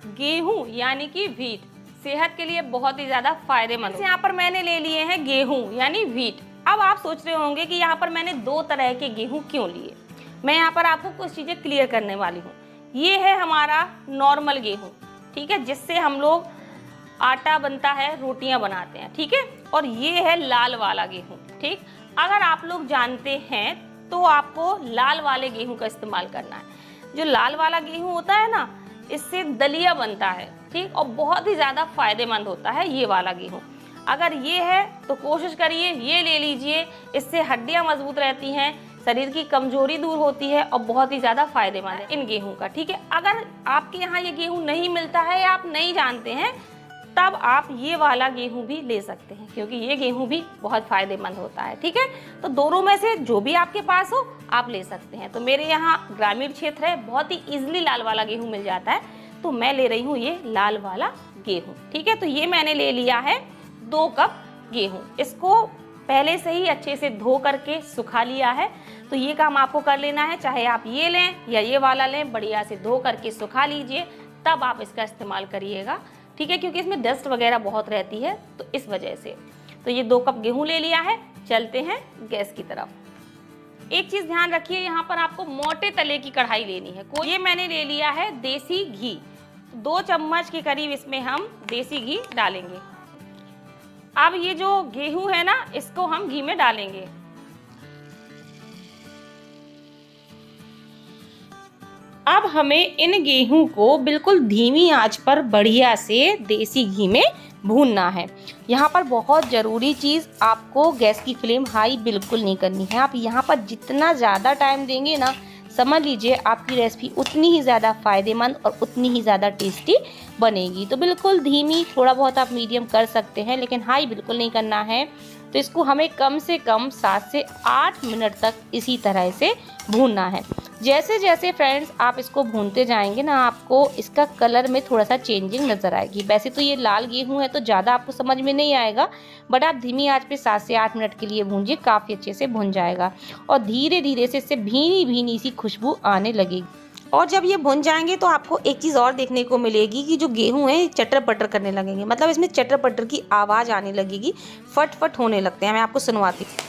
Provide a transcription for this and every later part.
गेहूं यानी कि व्हीट सेहत के लिए बहुत ही ज्यादा फायदेमंद है। यहाँ पर मैंने ले लिए हैं गेहूं यानी व्हीट। अब आप सोच रहे होंगे कि यहाँ पर मैंने दो तरह के गेहूं क्यों लिए। मैं यहाँ पर आपको कुछ चीजें क्लियर करने वाली हूँ। ये है हमारा नॉर्मल गेहूं, ठीक है, जिससे हम लोग आटा बनता है, रोटियां बनाते हैं, ठीक है। और ये है लाल वाला गेहूं, ठीक। अगर आप लोग जानते हैं तो आपको लाल वाले गेहूं का इस्तेमाल करना है। जो लाल वाला गेहूं होता है ना, इससे दलिया बनता है, ठीक, और बहुत ही ज्यादा फायदेमंद होता है ये वाला गेहूं। अगर ये है तो कोशिश करिए ये ले लीजिए, इससे हड्डियां मजबूत रहती हैं, शरीर की कमजोरी दूर होती है और बहुत ही ज्यादा फायदेमंद है इन गेहूं का, ठीक है। अगर आपके यहाँ ये गेहूं नहीं मिलता है या आप नहीं जानते हैं, तब आप ये वाला गेहूं भी ले सकते हैं, क्योंकि ये गेहूं भी बहुत फायदेमंद होता है, ठीक है। तो दोनों में से जो भी आपके पास हो आप ले सकते हैं। तो मेरे यहाँ ग्रामीण क्षेत्र है, बहुत ही इजीली लाल वाला गेहूं मिल जाता है, तो मैं ले रही हूँ ये लाल वाला गेहूं, ठीक है। तो ये मैंने ले लिया है 2 कप गेहूं। इसको पहले से ही अच्छे से धो करके सुखा लिया है। तो ये काम आपको कर लेना है, चाहे आप ये लें या ये वाला लें, बढ़िया से धो करके सुखा लीजिए, तब आप इसका इस्तेमाल करिएगा, ठीक है, क्योंकि इसमें डस्ट वगैरह बहुत रहती है, तो इस वजह से। तो ये 2 कप गेहूं ले लिया है। चलते हैं गैस की तरफ। एक चीज ध्यान रखिए, यहाँ पर आपको मोटे तले की कढ़ाई लेनी है। ये मैंने ले लिया है देसी घी, 2 चम्मच के करीब इसमें हम देसी घी डालेंगे। अब ये जो गेहूं है ना, इसको हम घी में डालेंगे। अब हमें इन गेहूं को बिल्कुल धीमी आंच पर बढ़िया से देसी घी में भूनना है। यहाँ पर बहुत ज़रूरी चीज़, आपको गैस की फ्लेम हाई बिल्कुल नहीं करनी है। आप यहाँ पर जितना ज़्यादा टाइम देंगे ना, समझ लीजिए आपकी रेसिपी उतनी ही ज़्यादा फायदेमंद और उतनी ही ज़्यादा टेस्टी बनेगी। तो बिल्कुल धीमी, थोड़ा बहुत आप मीडियम कर सकते हैं, लेकिन हाई बिल्कुल नहीं करना है। तो इसको हमें कम से कम 7 से 8 मिनट तक इसी तरह से भूनना है। जैसे जैसे फ्रेंड्स आप इसको भूनते जाएंगे ना, आपको इसका कलर में थोड़ा सा चेंजिंग नज़र आएगी। वैसे तो ये लाल गेहूं है तो ज़्यादा आपको समझ में नहीं आएगा, बट आप धीमी आंच पे 7 से 8 मिनट के लिए भूंजिए, काफ़ी अच्छे से भुन जाएगा और धीरे धीरे से इससे भीनी भीनी सी खुशबू आने लगेगी। और जब ये भुन जाएंगे तो आपको एक चीज़ और देखने को मिलेगी कि जो गेहूं है चटर पटर करने लगेंगे, मतलब इसमें चटर पटर की आवाज़ आने लगेगी, फट फट होने लगते हैं। मैं आपको सुनवाती हूँ।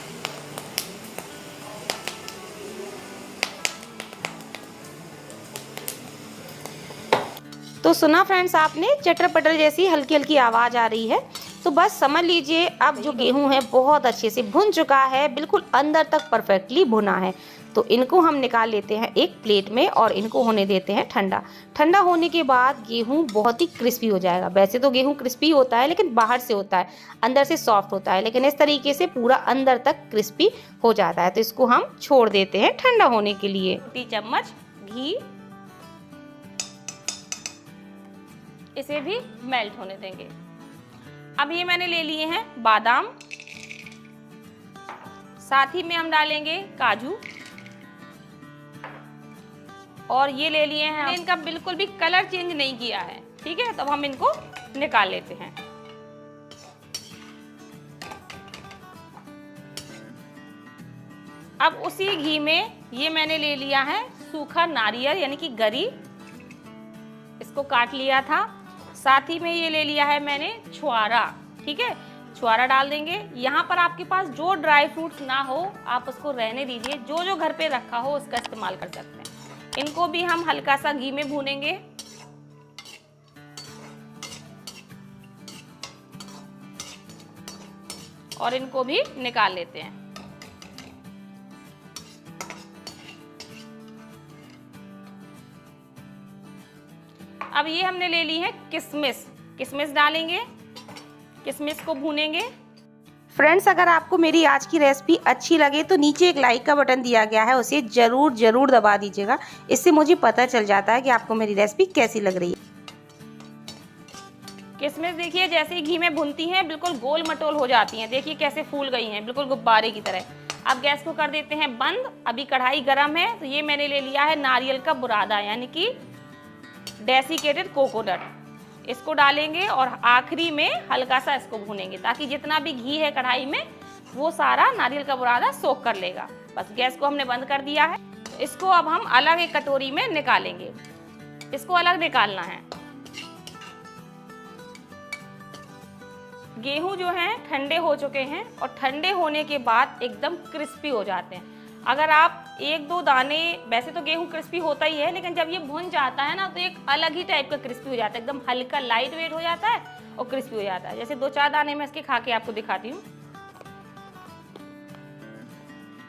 तो सुना फ्रेंड्स आपने, चटर पटर जैसी हल्की हल्की आवाज़ आ रही है। तो बस समझ लीजिए अब जो गेहूं है बहुत अच्छे से भुन चुका है, बिल्कुल अंदर तक परफेक्टली भुना है। तो इनको हम निकाल लेते हैं एक प्लेट में और इनको होने देते हैं ठंडा। ठंडा होने के बाद गेहूं बहुत ही क्रिस्पी हो जाएगा। वैसे तो गेहूं क्रिस्पी होता है, लेकिन बाहर से होता है, अंदर से सॉफ्ट होता है, लेकिन इस तरीके से पूरा अंदर तक क्रिस्पी हो जाता है। तो इसको हम छोड़ देते हैं ठंडा होने के लिए। 2 चम्मच घी, इसे भी मेल्ट होने देंगे। अब ये मैंने ले लिए हैं बादाम, साथ ही में हम डालेंगे काजू, और ये ले लिए हैं, इनका बिल्कुल भी कलर चेंज नहीं किया है, ठीक है। तो हम इनको निकाल लेते हैं। अब उसी घी में ये मैंने ले लिया है सूखा नारियल यानी कि गरी, इसको काट लिया था। साथ ही में ये ले लिया है मैंने छुआरा, ठीक है, छुआरा डाल देंगे। यहाँ पर आपके पास जो ड्राई फ्रूट्स ना हो आप उसको रहने दीजिए, जो जो घर पे रखा हो उसका इस्तेमाल कर सकते हैं। इनको भी हम हल्का सा घी में भूनेंगे। और इनको भी निकाल लेते हैं। अब ये हमने ले ली है किशमिश, किशमिश डालेंगे, किशमिश को भूनेंगे। फ्रेंड्स अगर आपको मेरी आज की रेसिपी अच्छी लगे तो नीचे एक लाइक का बटन दिया गया है, उसे जरूर दबा दीजिएगा। इससे मुझे पता चल जाता है कि आपको मेरी रेसिपी कैसी लग रही है। किशमिश देखिए जैसे ही घी में भुनती हैं बिल्कुल गोल मटोल हो जाती हैं, देखिए कैसे फूल गई हैं, बिल्कुल गुब्बारे की तरह। अब गैस को कर देते हैं बंद। अभी कढ़ाई गर्म है, तो ये मैंने ले लिया है नारियल का बुरादा यानी कि डेसिकेटेड कोकोनट, इसको डालेंगे और आखिरी में हल्का सा इसको भूनेंगे ताकि जितना भी घी है कढ़ाई में वो सारा नारियल का बुरादा सोख कर लेगा। बस गैस को हमने बंद कर दिया है। इसको अब हम अलग एक कटोरी में निकालेंगे, इसको अलग निकालना है। गेहूं जो हैं ठंडे हो चुके हैं और ठंडे होने के बाद एकदम क्रिस्पी हो जाते हैं। अगर आप एक दो दाने, वैसे तो गेहूं क्रिस्पी होता ही है, लेकिन जब ये भुन जाता है ना तो एक अलग ही टाइप का क्रिस्पी हो जाता है, एकदम हल्का लाइट वेट हो जाता है और क्रिस्पी हो जाता है। जैसे 2-4 दाने मैं इसके खा के आपको दिखाती हूँ।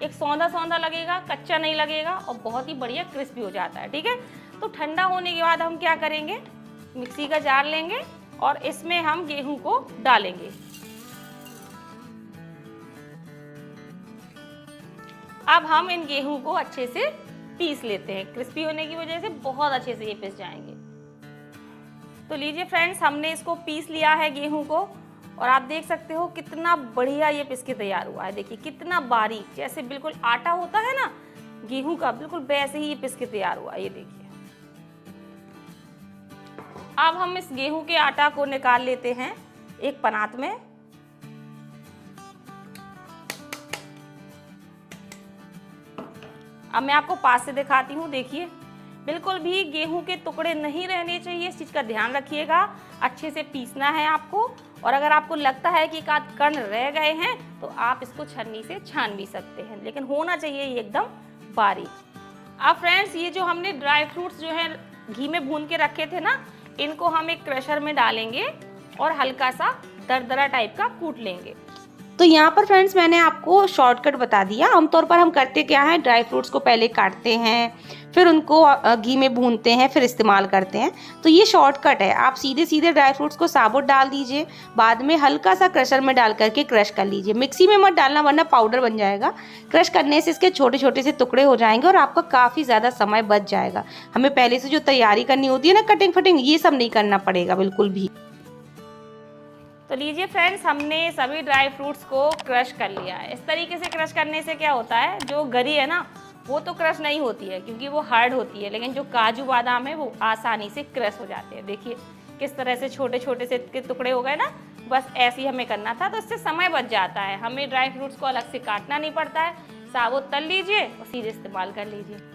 एक सौंधा सौंधा लगेगा, कच्चा नहीं लगेगा और बहुत ही बढ़िया क्रिस्पी हो जाता है। ठीक है, तो ठंडा होने के बाद हम क्या करेंगे, मिक्सी का जार लेंगे और इसमें हम गेहूं को डालेंगे। अब हम इन गेहूं को अच्छे से पीस लेते हैं, क्रिस्पी होने की वजह से बहुत अच्छे से ये पिस जाएंगे। तो लीजिए फ्रेंड्स, हमने इसको पीस लिया है गेहूं को और आप देख सकते हो कितना बढ़िया ये पिस के तैयार हुआ है। देखिए कितना बारीक, जैसे बिल्कुल आटा होता है ना गेहूं का, बिल्कुल वैसे ही ये पिस के तैयार हुआ है। ये देखिए, अब हम इस गेहूं के आटा को निकाल लेते हैं एक परात में। अब मैं आपको पास से दिखाती हूँ। देखिए बिल्कुल भी गेहूं के टुकड़े नहीं रहने चाहिए, इस चीज़ का ध्यान रखिएगा। अच्छे से पीसना है आपको, और अगर आपको लगता है कि एक आध कण रह गए हैं तो आप इसको छन्नी से छान भी सकते हैं, लेकिन होना चाहिए ये एकदम बारीक। अब फ्रेंड्स, ये जो हमने ड्राई फ्रूट्स जो है घी में भून के रखे थे ना, इनको हम एक क्रशर में डालेंगे और हल्का सा दरदरा टाइप का कूट लेंगे। तो यहाँ पर फ्रेंड्स मैंने आपको शॉर्टकट बता दिया। आमतौर पर हम करते क्या है, ड्राई फ्रूट्स को पहले काटते हैं, फिर उनको घी में भूनते हैं, फिर इस्तेमाल करते हैं। तो ये शॉर्टकट है, आप सीधे सीधे ड्राई फ्रूट्स को साबुत डाल दीजिए, बाद में हल्का सा क्रशर में डाल करके क्रश कर लीजिए। मिक्सी में मत डालना वरना पाउडर बन जाएगा। क्रश करने से इसके छोटे छोटे से टुकड़े हो जाएंगे और आपका काफ़ी ज़्यादा समय बच जाएगा। हमें पहले से जो तैयारी करनी होती है ना, कटिंग फटिंग, ये सब नहीं करना पड़ेगा बिल्कुल भी। तो लीजिए फ्रेंड्स, हमने सभी ड्राई फ्रूट्स को क्रश कर लिया है। इस तरीके से क्रश करने से क्या होता है, जो गरी है ना वो तो क्रश नहीं होती है क्योंकि वो हार्ड होती है, लेकिन जो काजू बादाम है वो आसानी से क्रश हो जाते हैं। देखिए किस तरह से छोटे छोटे से के टुकड़े हो गए ना, बस ऐसे ही हमें करना था। तो इससे समय बच जाता है, हमें ड्राई फ्रूट्स को अलग से काटना नहीं पड़ता है। साबुत तल लीजिए और सीधे इस्तेमाल कर लीजिए।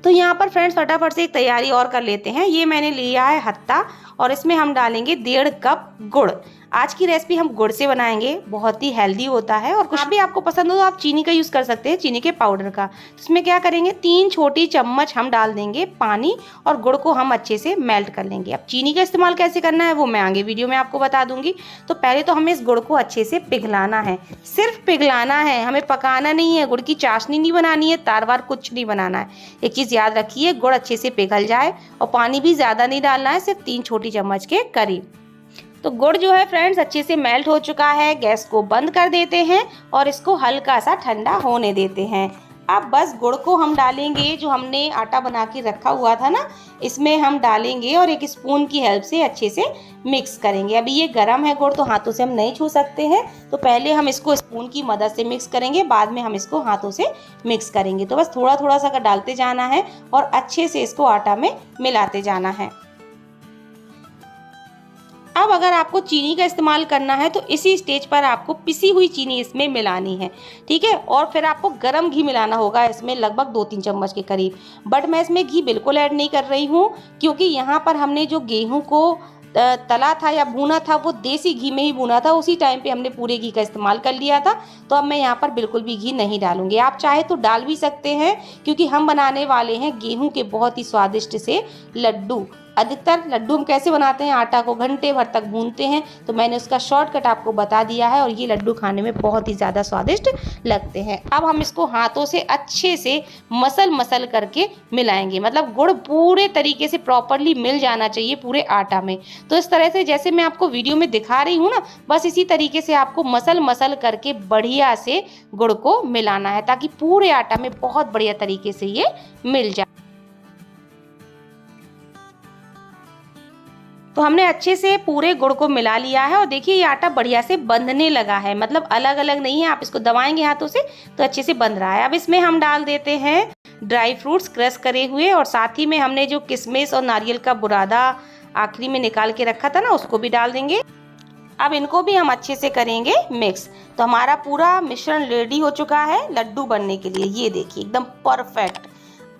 तो यहाँ पर फ्रेंड्स फटाफट से एक तैयारी और कर लेते हैं। ये मैंने लिया है हत्ता और इसमें हम डालेंगे 1.5 कप गुड़। आज की रेसिपी हम गुड़ से बनाएंगे, बहुत ही हेल्दी होता है। और कुछ भी आपको पसंद हो तो आप चीनी का यूज़ कर सकते हैं, चीनी के पाउडर का। तो इसमें क्या करेंगे, 3 छोटी चम्मच हम डाल देंगे पानी और गुड़ को हम अच्छे से मेल्ट कर लेंगे। अब चीनी का इस्तेमाल कैसे करना है वो मैं आगे वीडियो में आपको बता दूंगी। तो पहले तो हमें इस गुड़ को अच्छे से पिघलाना है, सिर्फ पिघलाना है, हमें पकाना नहीं है। गुड़ की चाशनी नहीं बनानी है, तार वार कुछ नहीं बनाना है। एक चीज़ याद रखिए, गुड़ अच्छे से पिघल जाए और पानी भी ज़्यादा नहीं डालना है, सिर्फ 3 छोटी चम्मच के करीब। तो गुड़ जो है फ्रेंड्स अच्छे से मेल्ट हो चुका है। गैस को बंद कर देते हैं और इसको हल्का सा ठंडा होने देते हैं। अब बस गुड़ को हम डालेंगे, जो हमने आटा बना के रखा हुआ था ना, इसमें हम डालेंगे और एक स्पून की हेल्प से अच्छे से मिक्स करेंगे। अभी ये गर्म है गुड़, तो हाथों से हम नहीं छू सकते हैं, तो पहले हम इसको स्पून की मदद से मिक्स करेंगे, बाद में हम इसको हाथों से मिक्स करेंगे। तो बस थोड़ा थोड़ा सा डालते जाना है और अच्छे से इसको आटा में मिलाते जाना है। अब अगर आपको चीनी का इस्तेमाल करना है तो इसी स्टेज पर आपको पिसी हुई चीनी इसमें मिलानी है, ठीक है। और फिर आपको गरम घी मिलाना होगा इसमें, लगभग 2-3 चम्मच के करीब। बट मैं इसमें घी बिल्कुल ऐड नहीं कर रही हूँ, क्योंकि यहाँ पर हमने जो गेहूं को तला था या भुना था वो देसी घी में ही भुना था, उसी टाइम पे हमने पूरे घी का इस्तेमाल कर लिया था। तो अब मैं यहाँ पर बिल्कुल भी घी नहीं डालूंगी। आप चाहे तो डाल भी सकते हैं, क्योंकि हम बनाने वाले हैं गेहूं के बहुत ही स्वादिष्ट से लड्डू। अधिकतर लड्डू हम कैसे बनाते हैं, आटा को घंटे भर तक भूनते हैं, तो मैंने उसका शॉर्टकट आपको बता दिया है और ये लड्डू खाने में बहुत ही ज़्यादा स्वादिष्ट लगते हैं। अब हम इसको हाथों से अच्छे से मसल करके मिलाएंगे, मतलब गुड़ पूरे तरीके से प्रॉपरली मिल जाना चाहिए पूरे आटा में। तो इस तरह से जैसे मैं आपको वीडियो में दिखा रही हूँ ना, बस इसी तरीके से आपको मसल करके बढ़िया से गुड़ को मिलाना है, ताकि पूरे आटा में बहुत बढ़िया तरीके से ये मिल जाए। तो हमने अच्छे से पूरे गुड़ को मिला लिया है और देखिए ये आटा बढ़िया से बंधने लगा है, मतलब अलग अलग नहीं है। आप इसको दबाएंगे हाथों से तो अच्छे से बंध रहा है। अब इसमें हम डाल देते हैं ड्राई फ्रूट्स क्रश करे हुए, और साथ ही में हमने जो किशमिश और नारियल का बुरादा आखिरी में निकाल के रखा था ना, उसको भी डाल देंगे। अब इनको भी हम अच्छे से करेंगे मिक्स। तो हमारा पूरा मिश्रण रेडी हो चुका है लड्डू बनने के लिए। ये देखिए एकदम परफेक्ट।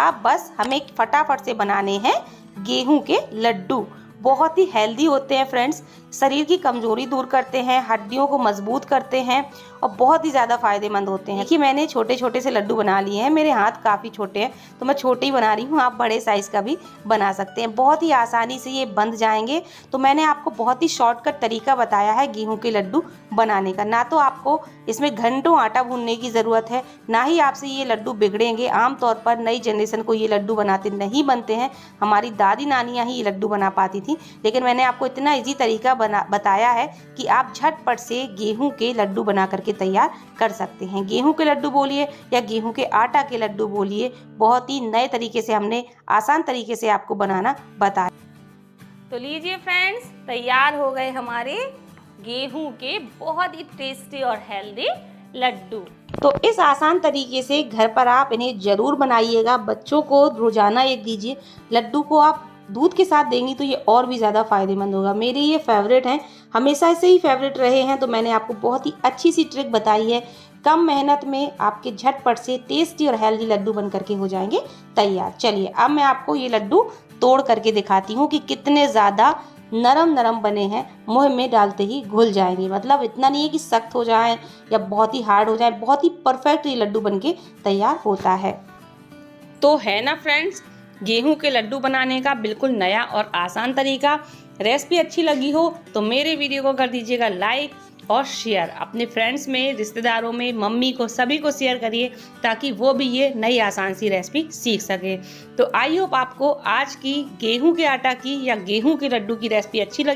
अब बस हमें फटाफट से बनाने हैं गेहूं के लड्डू। बहुत ही हेल्दी होते हैं फ्रेंड्स, शरीर की कमजोरी दूर करते हैं, हड्डियों को मजबूत करते हैं और बहुत ही ज़्यादा फायदेमंद होते हैं। देखिए मैंने छोटे छोटे से लड्डू बना लिए हैं, मेरे हाथ काफ़ी छोटे हैं तो मैं छोटे ही बना रही हूँ, आप बड़े साइज़ का भी बना सकते हैं। बहुत ही आसानी से ये बंध जाएंगे। तो मैंने आपको बहुत ही शॉर्टकट तरीका बताया है गेहूं के लड्डू बनाने का। ना तो आपको इसमें घंटों आटा भूनने की ज़रूरत है, ना ही आपसे ये लड्डू बिगड़ेंगे। आमतौर पर नई जनरेशन को ये लड्डू बनाते नहीं बनते हैं, हमारी दादी नानियाँ ही ये लड्डू बना पाती थी, लेकिन मैंने आपको इतना ईजी तरीका बताया है कि आप झटपट से गेहूं के लड्डू बना करके तैयार कर सकते हैं। गेहूं के लड्डू बोलिए या गेहूं के आटा के लड्डू बोलिए, बहुत ही नए तरीके से हमने आसान तरीके से आपको बनाना बताया। तो लीजिए फ्रेंड्स, तैयार हो गए हमारे गेहूं के बहुत ही टेस्टी और हेल्दी लड्डू। तो इस आसान तरीके से घर पर आप इन्हें जरूर बनाइएगा। बच्चों को रोजाना एक दीजिए। लड्डू को आप दूध के साथ देंगी तो ये और भी ज़्यादा फायदेमंद होगा। मेरे ये फेवरेट हैं, हमेशा से ही फेवरेट रहे हैं, तो मैंने आपको बहुत ही अच्छी सी ट्रिक बताई है। कम मेहनत में आपके झटपट से टेस्टी और हेल्दी लड्डू बन करके हो जाएंगे तैयार। चलिए अब मैं आपको ये लड्डू तोड़ करके दिखाती हूँ कि कितने ज़्यादा नरम नरम बने हैं, मुंह में डालते ही घुल जाएंगे। मतलब इतना नहीं है कि सख्त हो जाए या बहुत ही हार्ड हो जाए, बहुत ही परफेक्ट ये लड्डू बनके तैयार होता है। तो है ना फ्रेंड्स, गेहूं के लड्डू बनाने का बिल्कुल नया और आसान तरीका। रेसिपी अच्छी लगी हो तो मेरे वीडियो को कर दीजिएगा लाइक और शेयर। अपने फ्रेंड्स में, रिश्तेदारों में, मम्मी को, सभी को शेयर करिए ताकि वो भी ये नई आसान सी रेसिपी सीख सके। तो आई होप आपको आज की गेहूं के आटा की या गेहूं के लड्डू की रेसिपी अच्छी लगी।